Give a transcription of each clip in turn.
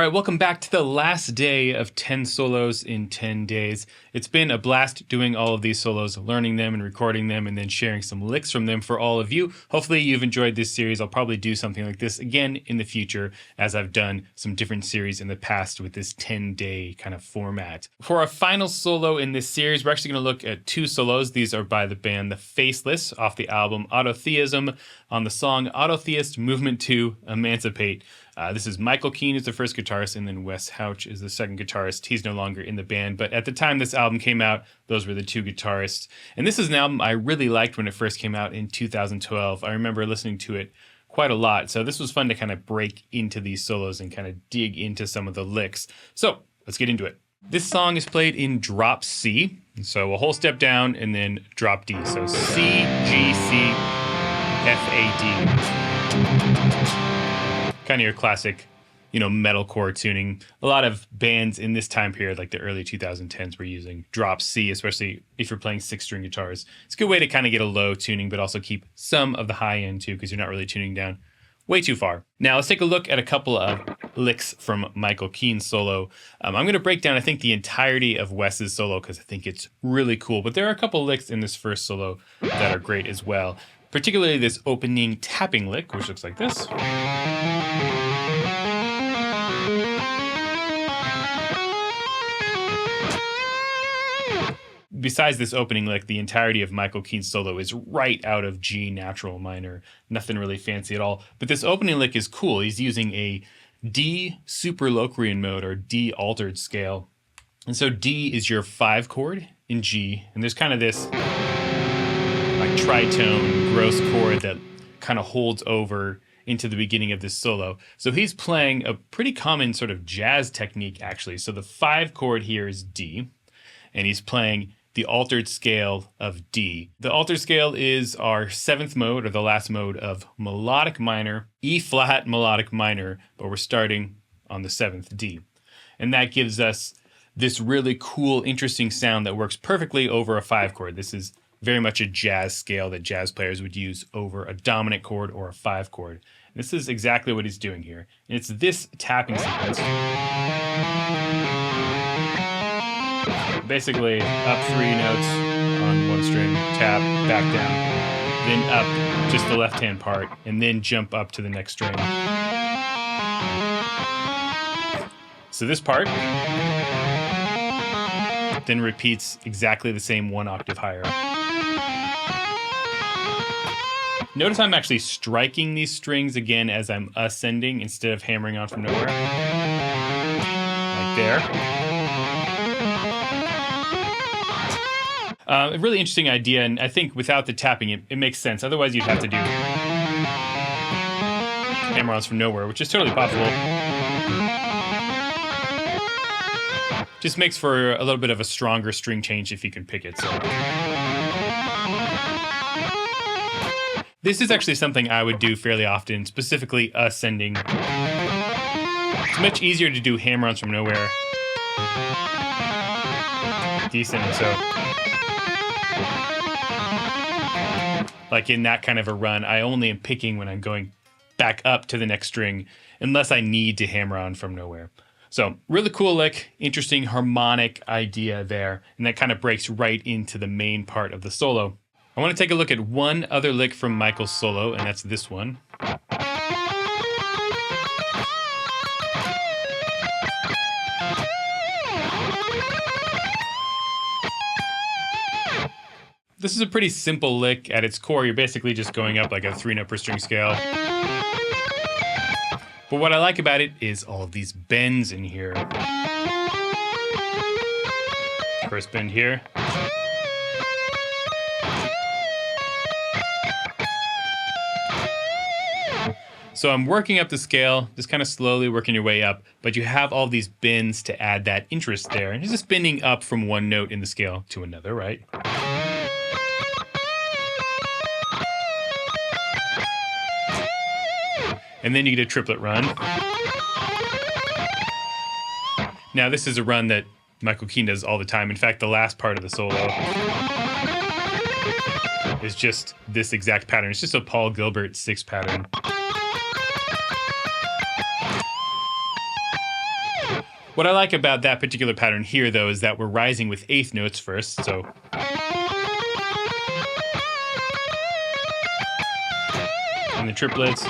right, welcome back to the last day of 10 solos in 10 days. It's been a blast doing all of these solos, learning them and recording them, and then sharing some licks from them for all of you. Hopefully you've enjoyed this series. I'll probably do something like this again in the future, as I've done some different series in the past with this 10-day kind of format. For our final solo in this series, we're actually going to look at two solos. These are by the band The Faceless off the album Autotheism on the song Autotheist Movement II, Emancipate. This is Michael Keane is the first guitarist, and then Wes Houch is the second guitarist. He's no longer in the band, but at the time this album came out, those were the two guitarists. And this is an album I really liked when it first came out in 2012. I remember listening to it quite a lot, so this was fun to kind of break into these solos and kind of dig into some of the licks. So let's get into it. This song is played in drop C, so a whole step down and then drop D. So C, G, C, F, A, D. Kind of your classic, metalcore tuning. A lot of bands in this time period, like the early 2010s, were using drop C, especially if you're playing 6-string guitars. It's a good way to kind of get a low tuning, but also keep some of the high end too, because you're not really tuning down way too far. Now let's take a look at a couple of licks from Michael Keane's solo. I'm going to break down, I think, the entirety of Wes's solo because I think it's really cool. But there are a couple of licks in this first solo that are great as well. Particularly this opening tapping lick, which looks like this. Besides this opening lick, the entirety of Michael Keane's solo is right out of G natural minor. Nothing really fancy at all. But this opening lick is cool. He's using a D superlocrian mode, or D altered scale. And so D is your 5 chord in G. And there's kind of this like tritone gross chord that kind of holds over into the beginning of this solo. So he's playing a pretty common sort of jazz technique, actually. So the 5 chord here is D, and he's playing the altered scale of D. The altered scale is our 7th mode, or the last mode of melodic minor, E flat melodic minor, but we're starting on the 7th D. And that gives us this really cool, interesting sound that works perfectly over a 5 chord. This is very much a jazz scale that jazz players would use over a dominant chord or a 5 chord. And this is exactly what he's doing here. And it's this tapping sequence. Basically, up 3 notes on one string, tap, back down, then up just the left-hand part, and then jump up to the next string. So this part then repeats exactly the same 1 octave higher. Notice I'm actually striking these strings again as I'm ascending instead of hammering on from nowhere. Like there. A really interesting idea, and I think without the tapping, it makes sense. Otherwise, you'd have to do hammer-ons from nowhere, which is totally possible. Just makes for a little bit of a stronger string change if you can pick it. So this is actually something I would do fairly often, specifically ascending. It's much easier to do hammer-ons from nowhere. Descending, so like in that kind of a run, I only am picking when I'm going back up to the next string, unless I need to hammer on from nowhere. So really cool lick, interesting harmonic idea there, and that kind of breaks right into the main part of the solo. I want to take a look at one other lick from Michael's solo, and that's this one. This is a pretty simple lick at its core. You're basically just going up like a 3-note per string scale. But what I like about it is all of these bends in here. First bend here. So I'm working up the scale, just kind of slowly working your way up, but you have all these bends to add that interest there. And you're just bending up from one note in the scale to another, right? And then you get a triplet run. Now this is a run that Michael Keane does all the time. In fact, the last part of the solo is just this exact pattern. It's just a Paul Gilbert 6 pattern. What I like about that particular pattern here, though, is that we're rising with eighth notes first. So and the triplets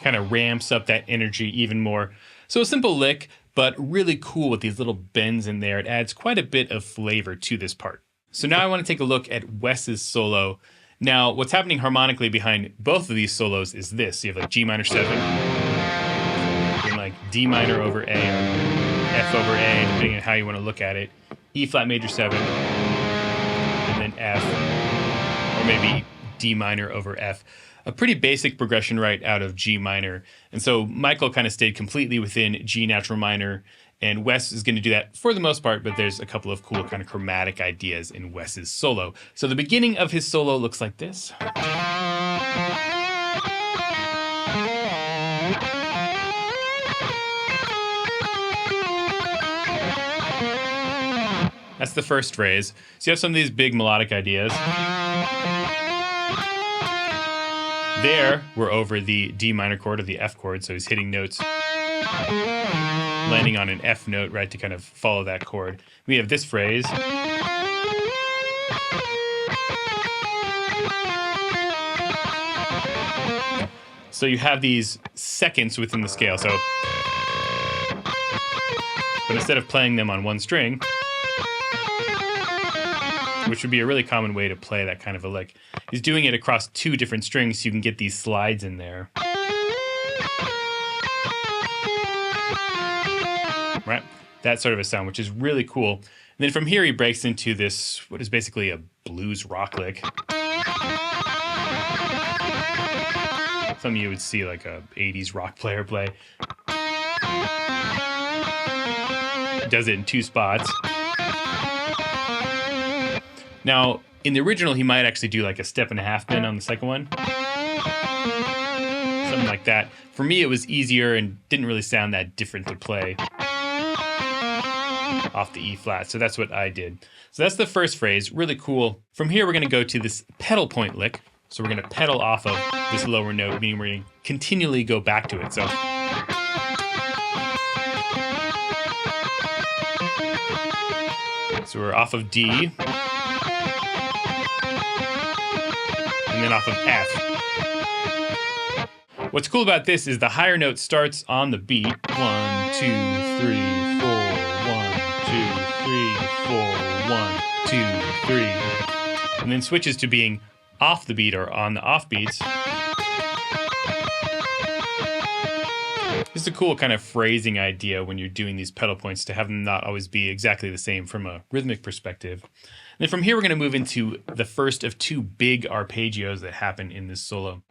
kind of ramps up that energy even more. So a simple lick, but really cool with these little bends in there. It adds quite a bit of flavor to this part. So now I want to take a look at Wes's solo. Now, what's happening harmonically behind both of these solos is this. You have like G minor 7, and like D minor over A, or F over A, depending on how you want to look at it. E flat major 7, and then F, or maybe D minor over F. A pretty basic progression right out of G minor. And so Michael kind of stayed completely within G natural minor, and Wes is going to do that for the most part, but there's a couple of cool kind of chromatic ideas in Wes's solo. So the beginning of his solo looks like this. That's the first phrase. So you have some of these big melodic ideas. There, we're over the D minor chord or the F chord, so he's hitting notes, landing on an F note, right, to kind of follow that chord. We have this phrase. So you have these seconds within the scale, so, but instead of playing them on one string, which would be a really common way to play that kind of a lick, he's doing it across two different strings so you can get these slides in there. Right? That sort of a sound, which is really cool. And then from here he breaks into this, what is basically a blues rock lick. Some of you would see like a 80s rock player play. Does it in two spots. Now, in the original, he might actually do like a step and a half bend on the second one. Something like that. For me, it was easier and didn't really sound that different to play off the E flat. So that's what I did. So that's the first phrase. Really cool. From here, we're going to go to this pedal point lick. So we're going to pedal off of this lower note, meaning we're going to continually go back to it. So we're off of D. And then off of F. What's cool about this is the higher note starts on the beat. 1, 2, 3, 4, 1, 2, 3, 4, 1, 2, 3. And then switches to being off the beat or on the off beats. Just a cool kind of phrasing idea when you're doing these pedal points to have them not always be exactly the same from a rhythmic perspective. And then from here, we're going to move into the first of two big arpeggios that happen in this solo.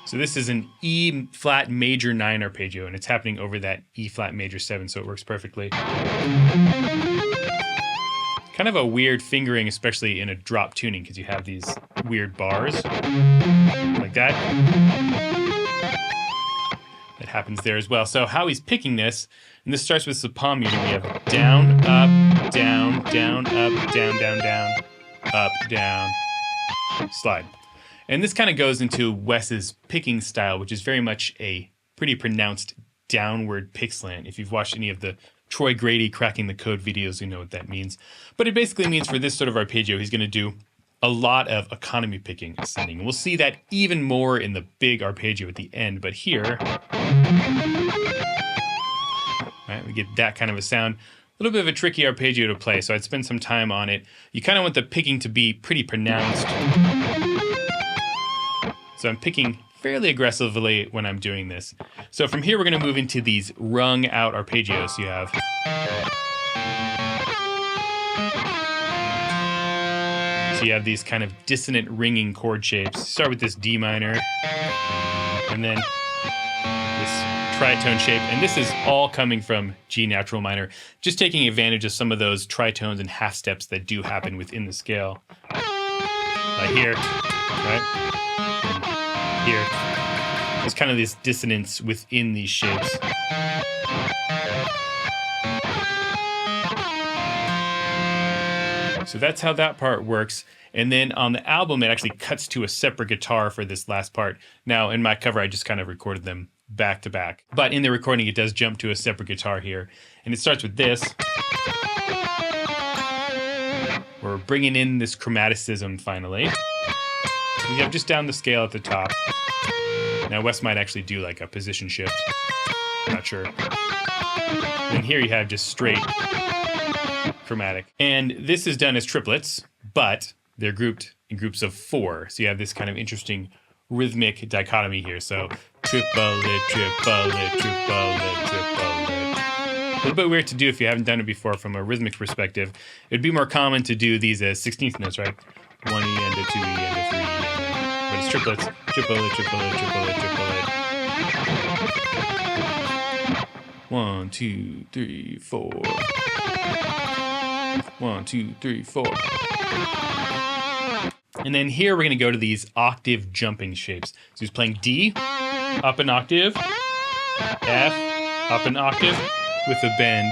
So this is an E flat major 9 arpeggio, and it's happening over that E flat major 7, so it works perfectly. Kind of a weird fingering, especially in a drop tuning, because you have these weird bars like that. That happens there as well. So how he's picking this, and this starts with the palm muting. We have down, up, down, down, up, down, down, down, up, down, slide. And this kind of goes into Wes's picking style, which is very much a pretty pronounced downward pick slant. If you've watched any of the Troy Grady Cracking the Code videos, you know what that means. But it basically means for this sort of arpeggio, he's going to do a lot of economy picking ascending. And we'll see that even more in the big arpeggio at the end. But here, right, we get that kind of a sound. A little bit of a tricky arpeggio to play, so I'd spend some time on it. You kind of want the picking to be pretty pronounced. So I'm picking fairly aggressively when I'm doing this. So from here, we're going to move into these rung out arpeggios. You have these kind of dissonant ringing chord shapes. Start with this D minor, and then this tritone shape. And this is all coming from G natural minor, just taking advantage of some of those tritones and half steps that do happen within the scale. Like here, right? And here. There's kind of this dissonance within these shapes. So that's how that part works. And then on the album, it actually cuts to a separate guitar for this last part. Now, in my cover, I just kind of recorded them back to back. But in the recording, it does jump to a separate guitar here. And it starts with this. We're bringing in this chromaticism finally. We have just down the scale at the top. Now Wes might actually do like a position shift. Not sure. And here you have just straight chromatic. And this is done as triplets, but they're grouped in groups of 4. So you have this kind of interesting rhythmic dichotomy here. So triplet, triplet, triplet, triplet. A little bit weird to do if you haven't done it before from a rhythmic perspective. It'd be more common to do these as 16th notes, right? 1 E and a 2 E and a 3 E. But it's triplets. Triplet, triplet, triplet, triplet. 1, 2, 3, 4. 1, 2, 3, 4. And then here we're going to go to these octave jumping shapes. So he's playing D, up an octave, F, up an octave with a bend.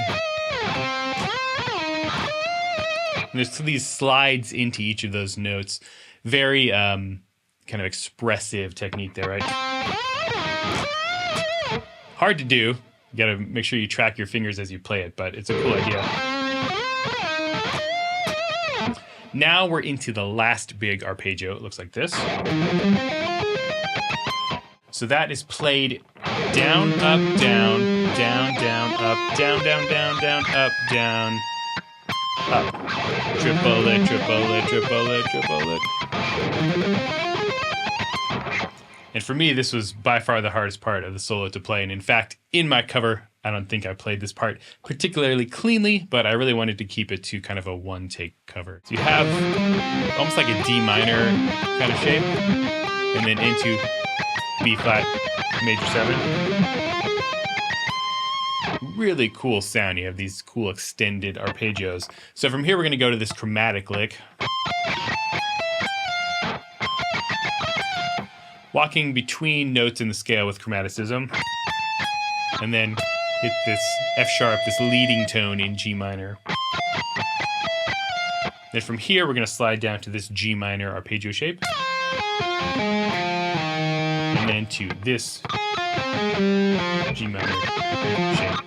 And there's these slides into each of those notes. Very kind of expressive technique there, right? Hard to do. You got to make sure you track your fingers as you play it, but it's a cool idea. Now we're into the last big arpeggio. It looks like this. So that is played down, up, down, down, down, up, down, down, down, down, up, down, up. Triplet, triplet, triplet, triplet. And for me, this was by far the hardest part of the solo to play. And in fact, in my cover, I don't think I played this part particularly cleanly, but I really wanted to keep it to kind of a one-take cover. So you have almost like a D minor kind of shape, and then into B flat major 7. Really cool sound. You have these cool extended arpeggios. So from here, we're going to go to this chromatic lick. Walking between notes in the scale with chromaticism, and then hit this F sharp, this leading tone in G minor. Then from here, we're going to slide down to this G minor arpeggio shape, and then to this G minor shape.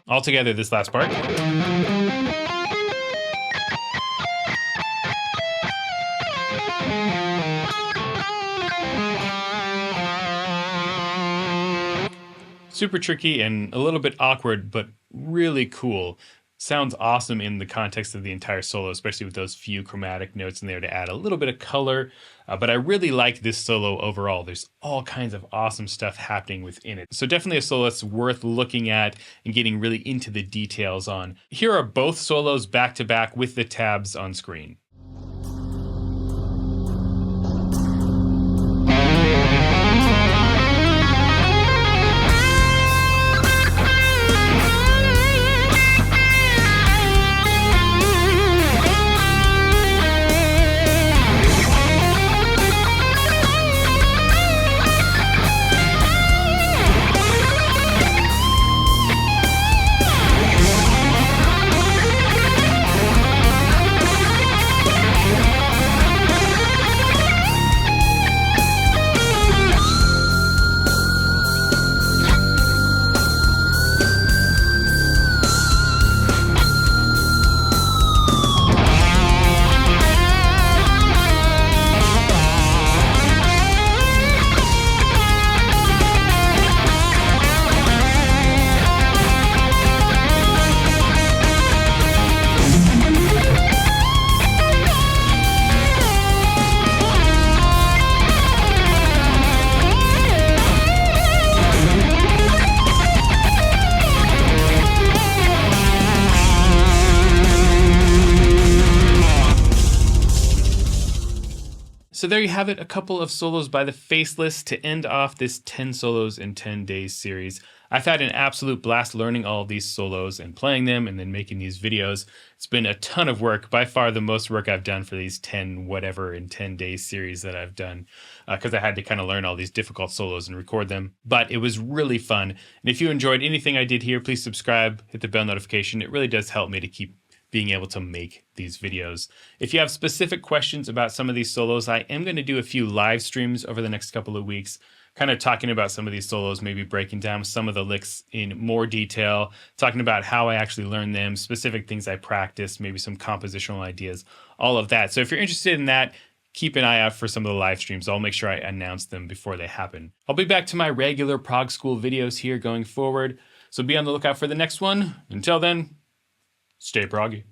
All together, this last part. Super tricky and a little bit awkward, but really cool. Sounds awesome in the context of the entire solo, especially with those few chromatic notes in there to add a little bit of color. But I really like this solo overall. There's all kinds of awesome stuff happening within it. So definitely a solo that's worth looking at and getting really into the details on. Here are both solos back to back with the tabs on screen. So there you have it, a couple of solos by the Faceless to end off this 10 solos in 10 days series. I've had an absolute blast learning all of these solos and playing them and then making these videos. It's been a ton of work, by far the most work I've done for these 10 whatever in 10 days series that I've done, because I had to kind of learn all these difficult solos and record them. But it was really fun. And if you enjoyed anything I did here, please subscribe, hit the bell notification. It really does help me to keep being able to make these videos. If you have specific questions about some of these solos, I am going to do a few live streams over the next couple of weeks, kind of talking about some of these solos, maybe breaking down some of the licks in more detail, talking about how I actually learned them, specific things I practiced, maybe some compositional ideas, all of that. So if you're interested in that, keep an eye out for some of the live streams. I'll make sure I announce them before they happen. I'll be back to my regular Prog School videos here going forward, so be on the lookout for the next one. Until then, stay proggy.